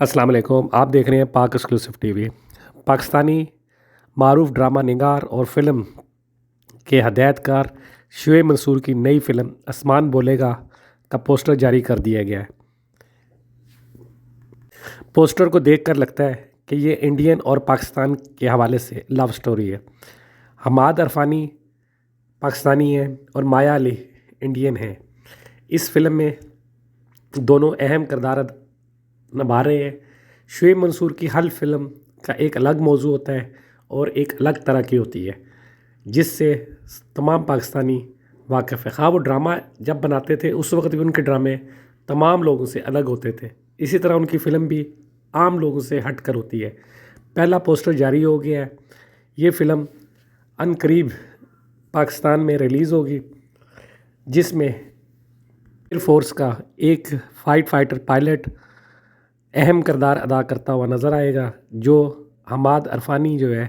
السلام علیکم، آپ دیکھ رہے ہیں پاک ایکسکلوسیو ٹی وی۔ پاکستانی معروف ڈرامہ نگار اور فلم کے ہدایت کار شعیب منصور کی نئی فلم آسمان بولے گا کا پوسٹر جاری کر دیا گیا ہے۔ پوسٹر کو دیکھ کر لگتا ہے کہ یہ انڈین اور پاکستان کے حوالے سے لو سٹوری ہے۔ حماد عرفانی پاکستانی ہیں اور مایا علی انڈین ہیں۔ اس فلم میں دونوں اہم کردار نبھا رہے ہیں۔ شعیب منصور کی ہر فلم کا ایک الگ موضوع ہوتا ہے اور ایک الگ طرح کی ہوتی ہے، جس سے تمام پاکستانی واقف ہے۔ خواہ وہ ڈرامہ جب بناتے تھے اس وقت بھی ان کے ڈرامے تمام لوگوں سے الگ ہوتے تھے، اسی طرح ان کی فلم بھی عام لوگوں سے ہٹ کر ہوتی ہے۔ پہلا پوسٹر جاری ہو گیا ہے۔ یہ فلم عنقریب پاکستان میں ریلیز ہوگی، جس میں ایئر فورس کا ایک فائٹر پائلٹ اہم کردار ادا کرتا ہوا نظر آئے گا، جو حماد عرفانی جو ہے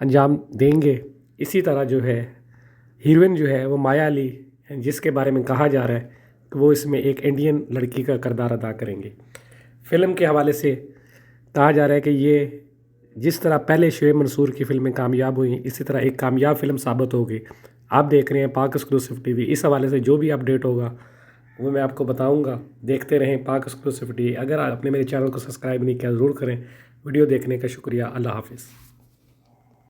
انجام دیں گے۔ اسی طرح جو ہے ہیروئن جو ہے وہ مایا علی ہیں، جس کے بارے میں کہا جا رہا ہے کہ وہ اس میں ایک انڈین لڑکی کا کردار ادا کریں گے۔ فلم کے حوالے سے کہا جا رہا ہے کہ یہ جس طرح پہلے شعیب منصور کی فلمیں کامیاب ہوئیں، اسی طرح ایک کامیاب فلم ثابت ہوگی۔ آپ دیکھ رہے ہیں پاک ایکسکلوسیو ٹی وی۔ اس حوالے سے جو بھی اپڈیٹ ہوگا وہ میں آپ کو بتاؤں گا۔ دیکھتے رہیں پاک ایکسکلوسیو ٹی وی۔ اگر آپ نے میرے چینل کو سبسکرائب نہیں کیا ضرور کریں۔ ویڈیو دیکھنے کا شکریہ۔ اللہ حافظ۔